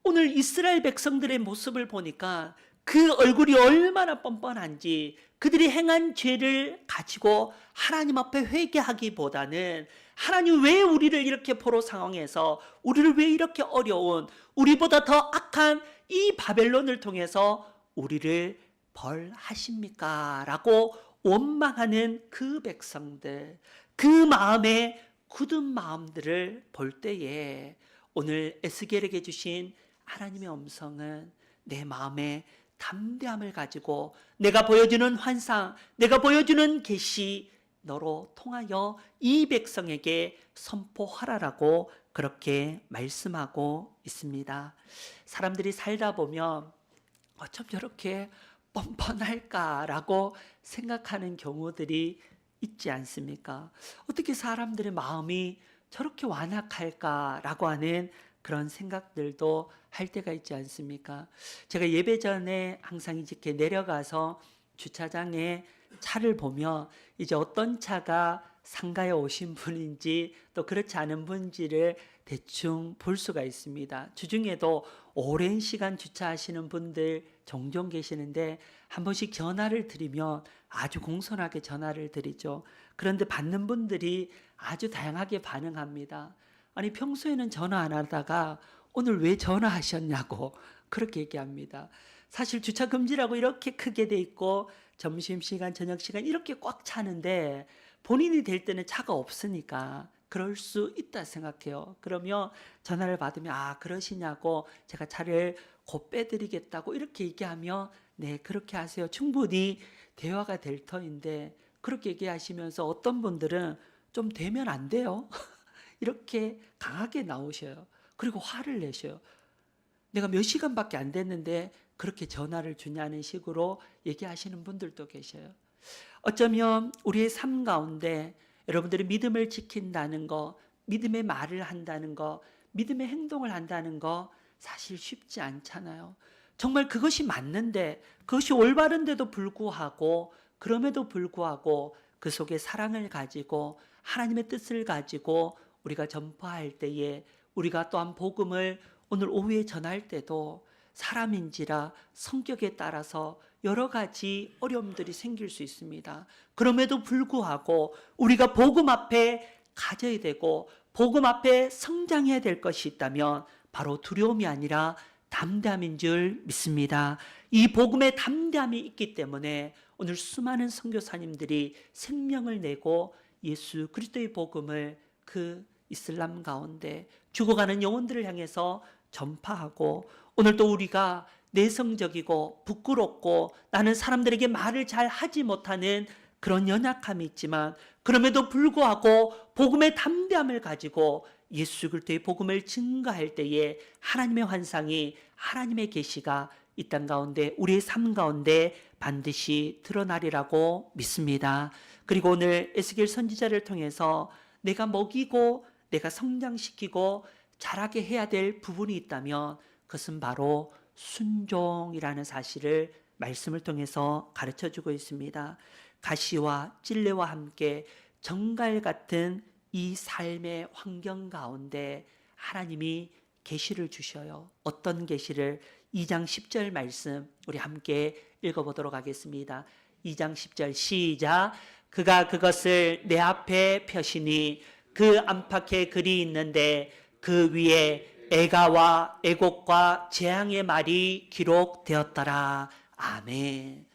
오늘 이스라엘 백성들의 모습을 보니까 그 얼굴이 얼마나 뻔뻔한지, 그들이 행한 죄를 가지고 하나님 앞에 회개하기보다는 하나님 왜 우리를 이렇게 포로 상황에서, 우리를 왜 이렇게 어려운, 우리보다 더 악한 이 바벨론을 통해서 우리를 벌하십니까? 라고 원망하는 그 백성들, 그 마음에 굳은 마음들을 볼 때에 오늘 에스겔에게 주신 하나님의 음성은 내 마음에 담대함을 가지고 내가 보여주는 환상, 내가 보여주는 계시, 너로 통하여 이 백성에게 선포하라라고 그렇게 말씀하고 있습니다. 사람들이 살다 보면 어쩜 저렇게 뻔뻔할까라고 생각하는 경우들이 있지 않습니까? 어떻게 사람들의 마음이 저렇게 완악할까라고 하는 그런 생각들도 할 때가 있지 않습니까? 제가 예배 전에 항상 이렇게 내려가서 주차장에 차를 보며 이제 어떤 차가 상가에 오신 분인지 또 그렇지 않은 분인지를 대충 볼 수가 있습니다. 주중에도 오랜 시간 주차하시는 분들 종종 계시는데 한 번씩 전화를 드리면 아주 공손하게 전화를 드리죠. 그런데 받는 분들이 아주 다양하게 반응합니다. 아니 평소에는 전화 안 하다가 오늘 왜 전화하셨냐고 그렇게 얘기합니다. 사실 주차 금지라고 이렇게 크게 돼 있고 점심시간, 저녁시간 이렇게 꽉 차는데 본인이 될 때는 차가 없으니까 그럴 수 있다 생각해요. 그러면 전화를 받으면 아 그러시냐고 제가 차를 곧 빼드리겠다고 이렇게 얘기하면 네 그렇게 하세요. 충분히 대화가 될 터인데 그렇게 얘기하시면서 어떤 분들은 좀 되면 안 돼요. 이렇게 강하게 나오셔요. 그리고 화를 내셔요. 내가 몇 시간밖에 안 됐는데 그렇게 전화를 주냐는 식으로 얘기하시는 분들도 계셔요. 어쩌면 우리의 삶 가운데 여러분들이 믿음을 지킨다는 거, 믿음의 말을 한다는 거, 믿음의 행동을 한다는 거 사실 쉽지 않잖아요. 정말 그것이 맞는데, 그것이 올바른데도 불구하고, 그럼에도 불구하고 그 속에 사랑을 가지고 하나님의 뜻을 가지고 우리가 전파할 때에, 우리가 또한 복음을 오늘 오후에 전할 때도 사람인지라 성격에 따라서 여러 가지 어려움들이 생길 수 있습니다. 그럼에도 불구하고 우리가 복음 앞에 가져야 되고 복음 앞에 성장해야 될 것이 있다면 바로 두려움이 아니라 담대함인 줄 믿습니다. 이 복음에 담대함이 있기 때문에 오늘 수많은 선교사님들이 생명을 내고 예수 그리스도의 복음을 그 이슬람 가운데 죽어가는 영혼들을 향해서 전파하고, 오늘 또 우리가 내성적이고 부끄럽고 나는 사람들에게 말을 잘 하지 못하는 그런 연약함이 있지만 그럼에도 불구하고 복음의 담대함을 가지고 예수 그리스도의 복음을 증거할 때에 하나님의 환상이, 하나님의 계시가 이 땅 가운데 우리의 삶 가운데 반드시 드러나리라고 믿습니다. 그리고 오늘 에스겔 선지자를 통해서 내가 먹이고 내가 성장시키고 자라게 해야 될 부분이 있다면 그것은 바로 순종이라는 사실을 말씀을 통해서 가르쳐주고 있습니다. 가시와 찔레와 함께 정갈 같은 이 삶의 환경 가운데 하나님이 계시를 주셔요. 어떤 계시를? 2장 10절 말씀 우리 함께 읽어보도록 하겠습니다. 2장 10절 시작. 그가 그것을 내 앞에 펴시니 그 안팎에 글이 있는데 그 위에 애가와 애곡과 재앙의 말이 기록되었더라. 아멘.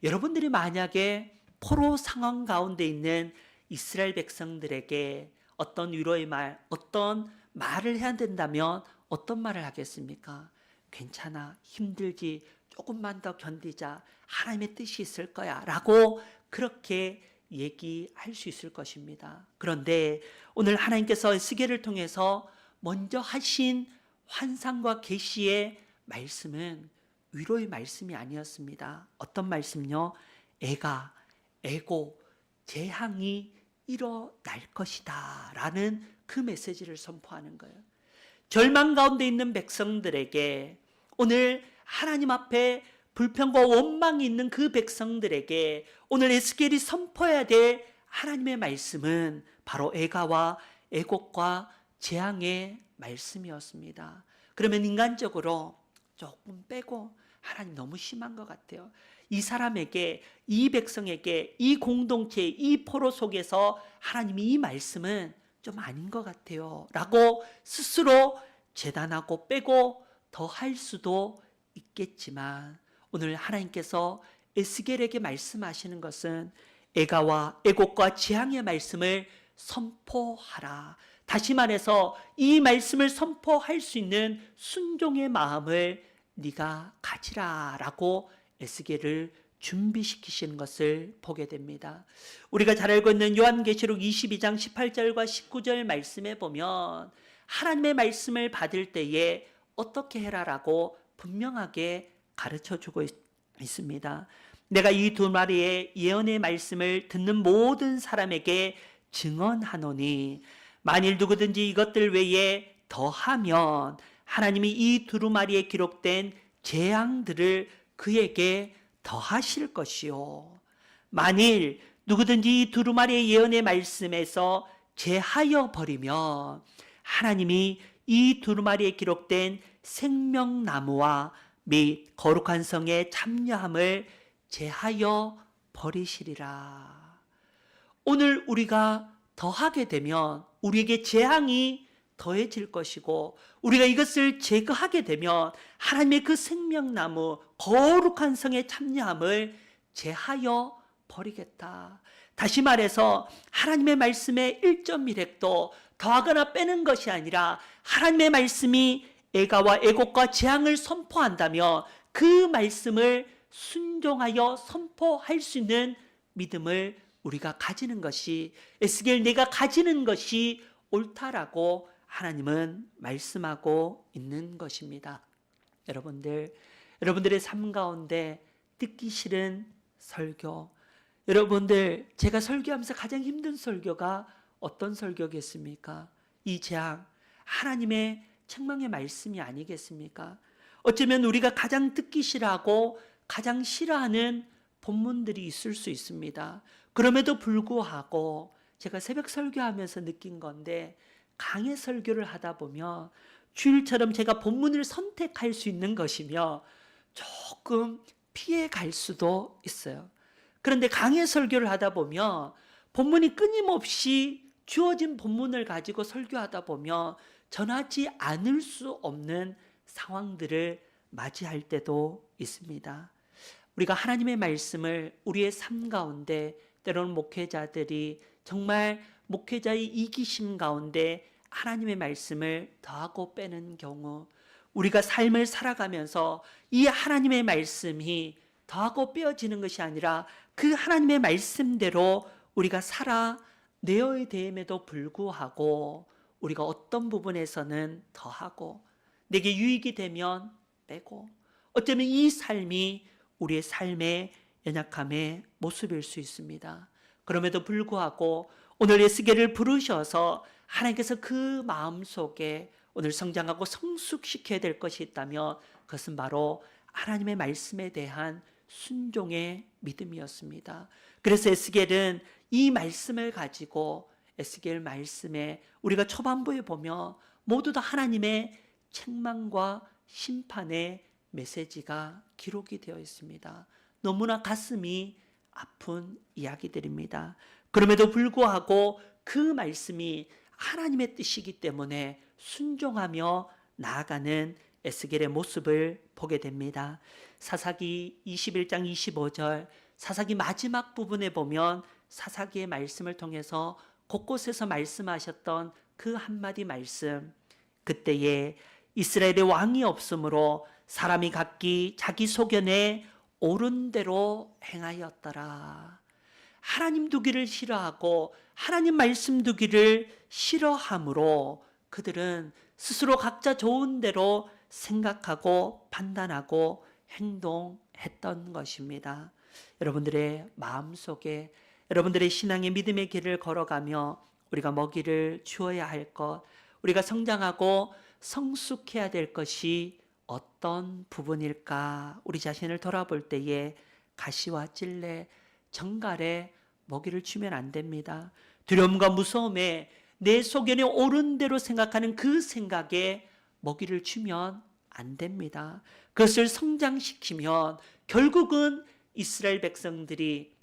여러분들이 만약에 포로 상황 가운데 있는 이스라엘 백성들에게 어떤 위로의 말, 어떤 말을 해야 된다면 어떤 말을 하겠습니까? 괜찮아, 힘들지, 조금만 더 견디자, 하나님의 뜻이 있을 거야 라고 그렇게 얘기할 수 있을 것입니다. 그런데 오늘 하나님께서 에스겔을 통해서 먼저 하신 환상과 계시의 말씀은 위로의 말씀이 아니었습니다. 어떤 말씀요? 애가, 애고, 재앙이 일어날 것이다 라는 그 메시지를 선포하는 거예요. 절망 가운데 있는 백성들에게, 오늘 하나님 앞에 불평과 원망이 있는 그 백성들에게 오늘 에스겔이 선포해야 될 하나님의 말씀은 바로 애가와 애곡과 재앙의 말씀이었습니다. 그러면 인간적으로 조금 빼고 하나님 너무 심한 것 같아요. 이 사람에게, 이 백성에게, 이 공동체, 이 포로 속에서 하나님이 이 말씀은 좀 아닌 것 같아요 라고 스스로 재단하고 빼고 더 할 수도 있겠지만 오늘 하나님께서 에스겔에게 말씀하시는 것은 애가와 애곡과 재앙의 말씀을 선포하라. 다시 말해서 이 말씀을 선포할 수 있는 순종의 마음을 네가 가지라 라고 에스겔을 준비시키시는 것을 보게 됩니다. 우리가 잘 알고 있는 요한계시록 22장 18절과 19절 말씀에 보면 하나님의 말씀을 받을 때에 어떻게 해라라고 분명하게 가르쳐주고 있습니다. 내가 이 두 마리의 예언의 말씀을 듣는 모든 사람에게 증언하노니 만일 누구든지 이것들 외에 더하면 하나님이 이 두루마리에 기록된 재앙들을 그에게 더하실 것이요 만일 누구든지 이 두루마리의 예언의 말씀에서 제하여 버리면 하나님이 이 두루마리에 기록된 생명나무와 및 거룩한 성의 참여함을 제하여 버리시리라. 오늘 우리가 더하게 되면 우리에게 재앙이 더해질 것이고 우리가 이것을 제거하게 되면 하나님의 그 생명나무 거룩한 성의 참여함을 제하여 버리겠다. 다시 말해서 하나님의 말씀에 1.1획도 더하거나 빼는 것이 아니라 하나님의 말씀이 애가와 애곡과 재앙을 선포한다면 그 말씀을 순종하여 선포할 수 있는 믿음을 우리가 가지는 것이, 에스겔 내가 가지는 것이 옳다라고 하나님은 말씀하고 있는 것입니다. 여러분들의 삶 가운데 듣기 싫은 설교, 여러분들 제가 설교하면서 가장 힘든 설교가 어떤 설교겠습니까? 이 재앙, 하나님의 책망의 말씀이 아니겠습니까? 어쩌면 우리가 가장 듣기 싫어하고 가장 싫어하는 본문들이 있을 수 있습니다. 그럼에도 불구하고 제가 새벽 설교하면서 느낀 건데 강의 설교를 하다 보면 주일처럼 제가 본문을 선택할 수 있는 것이며 조금 피해 갈 수도 있어요. 그런데 강해 설교를 하다 보면 본문이 끊임없이 주어진 본문을 가지고 설교하다 보면 전하지 않을 수 없는 상황들을 맞이할 때도 있습니다. 우리가 하나님의 말씀을 우리의 삶 가운데 때로는 목회자들이 정말 목회자의 이기심 가운데 하나님의 말씀을 더하고 빼는 경우, 우리가 삶을 살아가면서 이 하나님의 말씀이 더하고 빼어지는 것이 아니라 그 하나님의 말씀대로 우리가 살아내어야 됨에도 불구하고 우리가 어떤 부분에서는 더하고 내게 유익이 되면 빼고, 어쩌면 이 삶이 우리의 삶의 연약함의 모습일 수 있습니다. 그럼에도 불구하고 오늘 에스겔을 부르셔서 하나님께서 그 마음속에 오늘 성장하고 성숙시켜야 될 것이 있다면 그것은 바로 하나님의 말씀에 대한 순종의 믿음이었습니다. 그래서 에스겔은 이 말씀을 가지고 에스겔 말씀에 우리가 초반부에 보면 모두 다 하나님의 책망과 심판의 메시지가 기록이 되어 있습니다. 너무나 가슴이 아픈 이야기들입니다. 그럼에도 불구하고 그 말씀이 하나님의 뜻이기 때문에 순종하며 나아가는 에스겔의 모습을 보게 됩니다. 사사기 21장 25절, 사사기 마지막 부분에 보면 사사기의 말씀을 통해서 곳곳에서 말씀하셨던 그 한마디 말씀, 그때에 이스라엘의 왕이 없으므로 사람이 각기 자기 소견에 옳은 대로 행하였더라. 하나님 두기를 싫어하고 하나님 말씀 두기를 싫어함으로 그들은 스스로 각자 좋은 대로 생각하고 판단하고 행동했던 것입니다. 여러분들의 마음속에 여러분들의 신앙의 믿음의 길을 걸어가며 우리가 먹이를 주어야 할 것, 우리가 성장하고 성숙해야 될 것이 어떤 부분일까? 우리 자신을 돌아볼 때에 가시와 찔레, 정갈에 먹이를 주면 안 됩니다. 두려움과 무서움에 내 소견에 옳은 대로 생각하는 그 생각에 먹이를 주면 안 됩니다. 그것을 성장시키면 결국은 이스라엘 백성들이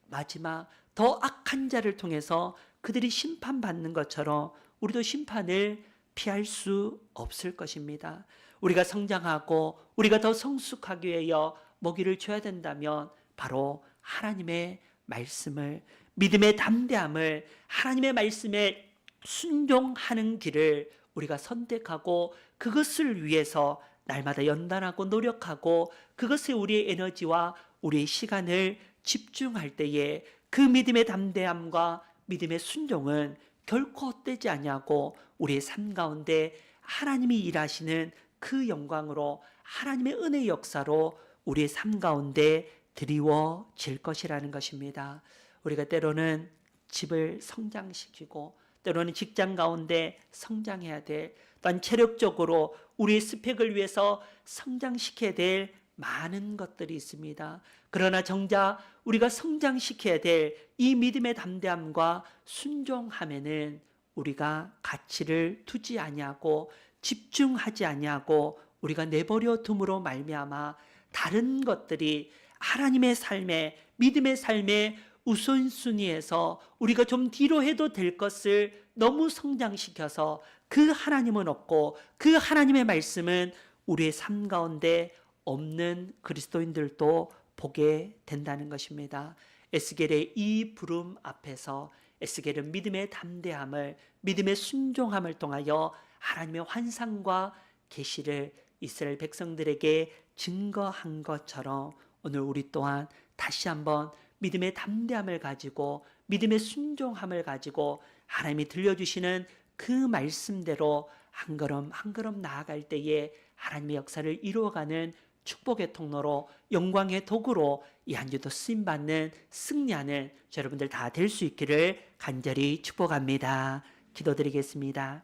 마지막 더 악한 자를 통해서 그들이 심판받는 것처럼 우리도 심판을 피할 수 없을 것입니다. 우리가 성장하고 우리가 더 성숙하기 위하여 먹이를 줘야 된다면 바로 하나님의 말씀을, 믿음의 담대함을, 하나님의 말씀에 순종하는 길을 우리가 선택하고 그것을 위해서 날마다 연단하고 노력하고 그것에 우리의 에너지와 우리의 시간을 집중할 때에 그 믿음의 담대함과 믿음의 순종은 결코 헛되지 아니하고 우리의 삶 가운데 하나님이 일하시는 그 영광으로 하나님의 은혜의 역사로 우리의 삶 가운데 드리워질 것이라는 것입니다. 우리가 때로는 집을 성장시키고 때로는 직장 가운데 성장해야 될, 또한 체력적으로 우리의 스펙을 위해서 성장시켜야 될 많은 것들이 있습니다. 그러나 정작 우리가 성장시켜야 될 이 믿음의 담대함과 순종함에는 우리가 가치를 두지 아니하고 집중하지 아니하고 우리가 내버려 둠으로 말미암아 다른 것들이 하나님의 삶에, 믿음의 삶에 우선순위에서 우리가 좀 뒤로 해도 될 것을 너무 성장시켜서 그 하나님은 없고 그 하나님의 말씀은 우리의 삶 가운데 없는 그리스도인들도 보게 된다는 것입니다. 에스겔의 이 부름 앞에서 에스겔은 믿음의 담대함을, 믿음의 순종함을 통하여 하나님의 환상과 계시를 이스라엘 백성들에게 증거한 것처럼 오늘 우리 또한 다시 한번 믿음의 담대함을 가지고 믿음의 순종함을 가지고 하나님이 들려주시는 그 말씀대로 한 걸음 한 걸음 나아갈 때에 하나님의 역사를 이루어가는 축복의 통로로, 영광의 도구로 이 한 주도 쓰임받는 승리하는 여러분들 다 될 수 있기를 간절히 축복합니다. 기도드리겠습니다.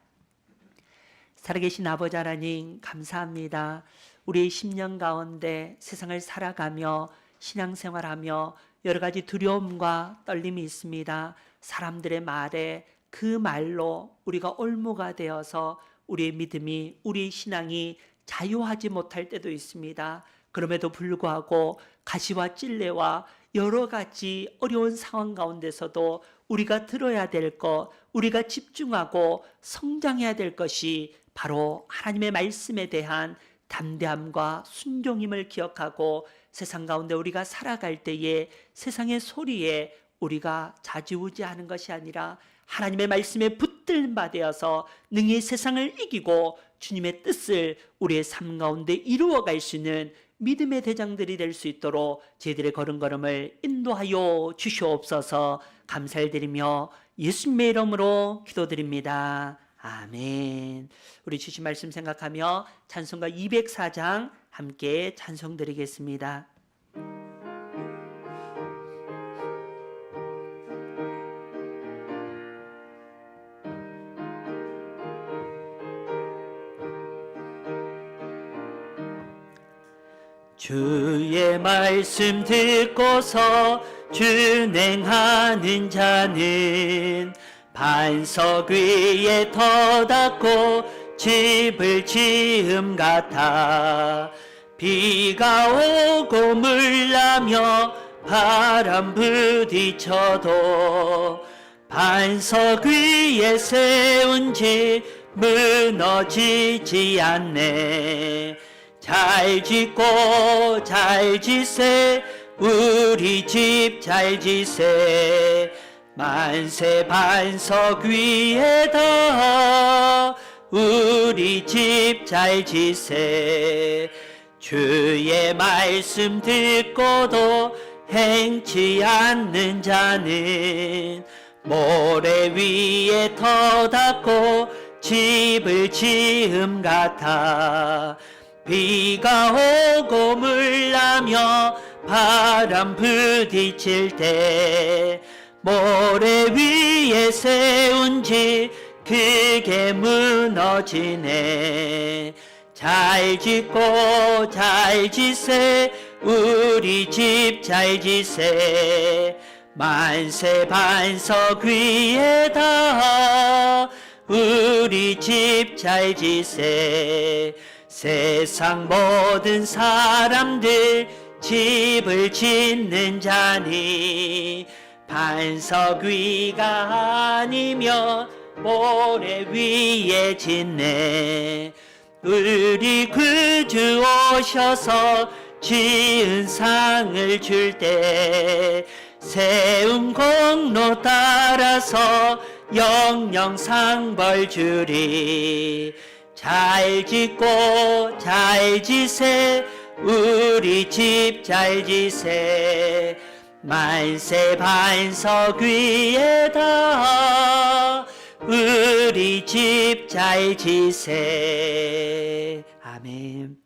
살아계신 아버지 하나님 감사합니다. 우리의 10년 가운데 세상을 살아가며 신앙생활하며 여러 가지 두려움과 떨림이 있습니다. 사람들의 말에 그 말로 우리가 올무가 되어서 우리의 믿음이, 우리의 신앙이 자유하지 못할 때도 있습니다. 그럼에도 불구하고 가시와 찔레와 여러 가지 어려운 상황 가운데서도 우리가 들어야 될 것, 우리가 집중하고 성장해야 될 것이 바로 하나님의 말씀에 대한 담대함과 순종임을 기억하고 세상 가운데 우리가 살아갈 때에 세상의 소리에 우리가 좌지우지하는 것이 아니라 하나님의 말씀에 붙들림 받아서 능히 세상을 이기고 주님의 뜻을 우리의 삶 가운데 이루어갈 수 있는 믿음의 대장들이 될 수 있도록 저희들의 걸음걸음을 인도하여 주시옵소서. 감사를 드리며 예수님의 이름으로 기도드립니다. 아멘. 우리 주신 말씀 생각하며 찬송가 204장 함께 찬송드리겠습니다. 주의 말씀 듣고서 준행하는 자는 반석 위에 터닫고 집을 지음 같아 비가 오고 물나며 바람 부딪혀도 반석 위에 세운 집 무너지지 않네. 잘 짓고 잘 지세 우리 집 잘 지세 만세 반석 위에다 우리 집 잘 지세 주의 말씀 듣고도 행치 않는 자는 모래 위에 터닫고 집을 지음 같아 비가 오고 물나며 바람 부딪힐 때 모래 위에 세운 집 그게 무너지네. 잘 짓고 잘 지세 우리 집 잘 지세 만세 반석 위에다 우리 집 잘 지세 세상 모든 사람들 집을 짓는 자니 반석 위가 아니면 모래 위에 짓네. 우리 구주 오셔서 지은 상을 줄 때 세운 공로 따라서 영영상 벌 주리. 잘 짓고 잘 지세 우리 집 잘 지세 만세 반석 위에다 우리 집 잘 지세. 아멘.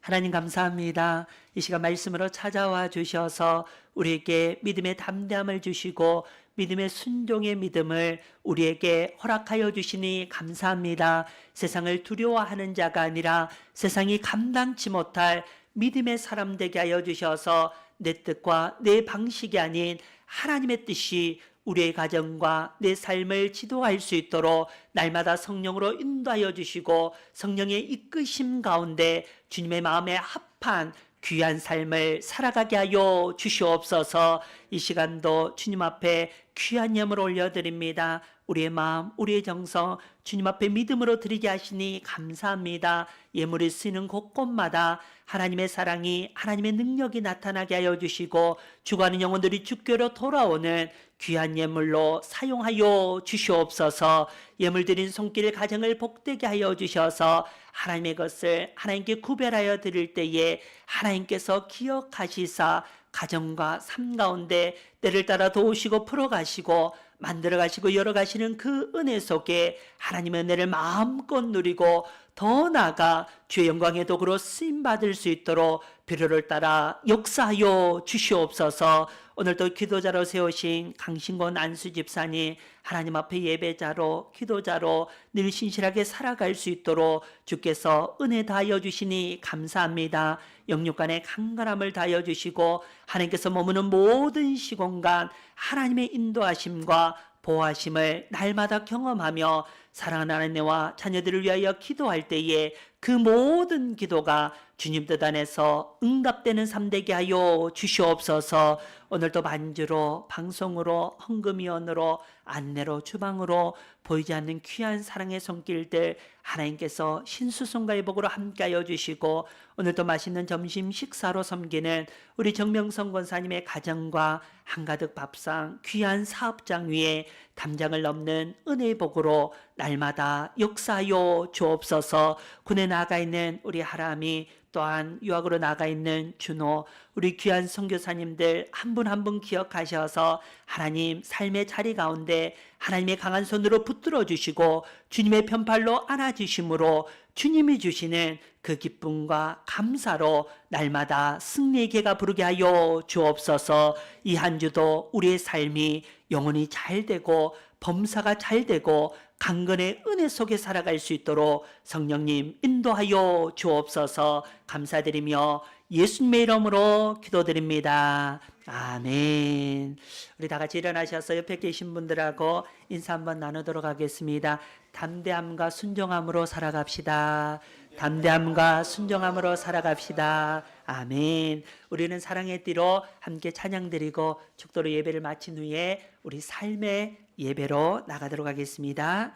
하나님 감사합니다. 이 시간 말씀으로 찾아와 주셔서 우리에게 믿음의 담대함을 주시고 믿음의 순종의 믿음을 우리에게 허락하여 주시니 감사합니다. 세상을 두려워하는 자가 아니라 세상이 감당치 못할 믿음의 사람 되게 하여 주셔서 내 뜻과 내 방식이 아닌 하나님의 뜻이 우리의 가정과 내 삶을 지도할 수 있도록 날마다 성령으로 인도하여 주시고 성령의 이끄심 가운데 주님의 마음에 합한 귀한 삶을 살아가게 하여 주시옵소서. 이 시간도 주님 앞에 귀한 예물 올려드립니다. 우리의 마음, 우리의 정성 주님 앞에 믿음으로 드리게 하시니 감사합니다. 예물이 쓰이는 곳곳마다 하나님의 사랑이, 하나님의 능력이 나타나게 하여 주시고 죽어가는 영혼들이 주께로 돌아오는 귀한 예물로 사용하여 주시옵소서. 예물 드린 손길 가정을 복되게 하여 주셔서 하나님의 것을 하나님께 구별하여 드릴 때에 하나님께서 기억하시사 가정과 삶 가운데 때를 따라 도우시고 풀어가시고 만들어가시고 열어가시는 그 은혜 속에 하나님의 은혜를 마음껏 누리고 더 나아가 주의 영광의 도구로 쓰임받을 수 있도록 필요를 따라 역사하여 주시옵소서. 오늘도 기도자로 세우신 강신권 안수 집사님 하나님 앞에 예배자로 기도자로 늘 신실하게 살아갈 수 있도록 주께서 은혜 다하여 주시니 감사합니다. 영육간의 강건함을 다하여 주시고 하나님께서 머무는 모든 시공간 하나님의 인도하심과 보호하심을 날마다 경험하며 사랑하는 아내와 자녀들을 위하여 기도할 때에 그 모든 기도가 주님 뜻 안에서 응답되는 삶 되게 하여 주시옵소서. 오늘도 반주로, 방송으로, 헌금위원으로, 안내로, 주방으로 보이지 않는 귀한 사랑의 손길들 하나님께서 신수성가의 복으로 함께하여 주시고, 오늘도 맛있는 점심 식사로 섬기는 우리 정명성 권사님의 가정과 한가득 밥상, 귀한 사업장 위에 담장을 넘는 은혜의 복으로 날마다 역사하여 주옵소서. 군에 나가 있는 우리 하람이, 또한 유학으로 나가 있는 준호, 우리 귀한 선교사님들 한 분 한 분 기억하셔서 하나님 삶의 자리 가운데 하나님의 강한 손으로 붙들어 주시고 주님의 편팔로 안아주심으로 주님이 주시는 그 기쁨과 감사로 날마다 승리의 개가 부르게 하여 주옵소서. 이 한 주도 우리의 삶이 영혼이 잘 되고 범사가 잘 되고 강건의 은혜 속에 살아갈 수 있도록 성령님 인도하여 주옵소서. 감사드리며 예수님의 이름으로 기도드립니다. 아멘. 우리 다 같이 일어나셔서 옆에 계신 분들하고 인사 한번 나누도록 하겠습니다. 담대함과 순종함으로 살아갑시다. 담대함과 순종함으로 살아갑시다. 아멘. 우리는 사랑의 띠로 함께 찬양드리고 축도로 예배를 마친 후에 우리 삶의 예배로 나가도록 하겠습니다.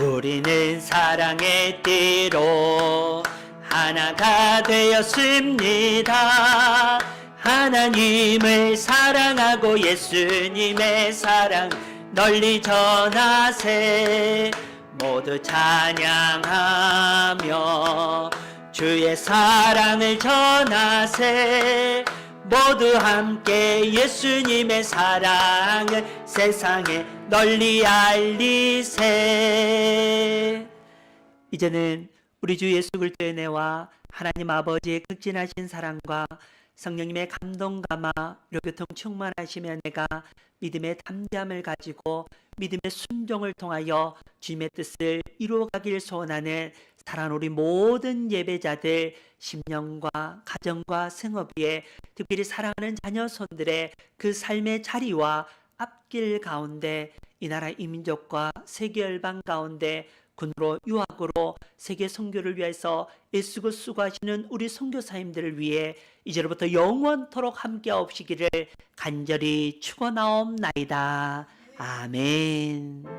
우리는 사랑의 띠로 하나가 되었습니다. 하나님을 사랑하고 예수님의 사랑 널리 전하세. 모두 찬양하며 주의 사랑을 전하세. 모두 함께 예수님의 사랑을 세상에 널리 알리세. 이제는 우리 주 예수 그리스도의 은혜와 하나님 아버지의 극진하신 사랑과 성령님의 감동감화 교통 충만하시며 내가 믿음의 담대함을 가지고 믿음의 순종을 통하여 주님의 뜻을 이루어가길 소원하는 사랑하는 우리 모든 예배자들 심령과 가정과 생업 위에 특별히 사랑하는 자녀손들의 그 삶의 자리와 앞길 가운데 이 나라 이민족과 세계 열방 가운데 군으로 유학으로 세계 선교를 위해서 애쓰고 수고하시는 우리 선교사님들을 위해 이제로부터 영원토록 함께하옵시기를 간절히 축원하옵나이다. 아멘.